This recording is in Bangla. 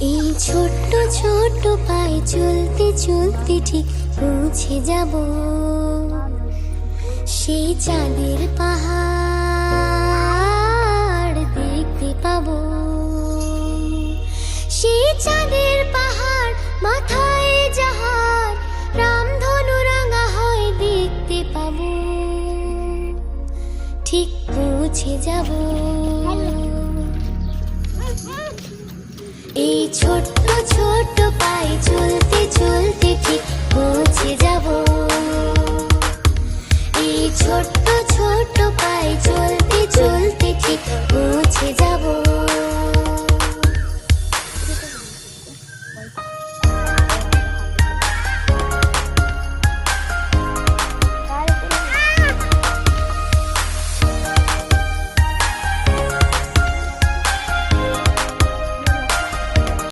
এই ছোট্ট ছোট্ট পায়ে চলতে চলতে ঠিক পৌঁছে যাব সেই চাঁদের পাহাড় দেখতে পাবো। সেই চাঁদের পাহাড় মাথায় যাহার রামধনু রাঙা হয় দেখতে পাবো, ঠিক পৌঁছে যাব। এই ছোট্ট ছোট্ট পায়ে চলতে চলতে ঠিক পৌঁছে যাব। এই ছোট্ট ছোট্ট পায়ে চলতে চলতে ঠিক পৌঁছে যাব।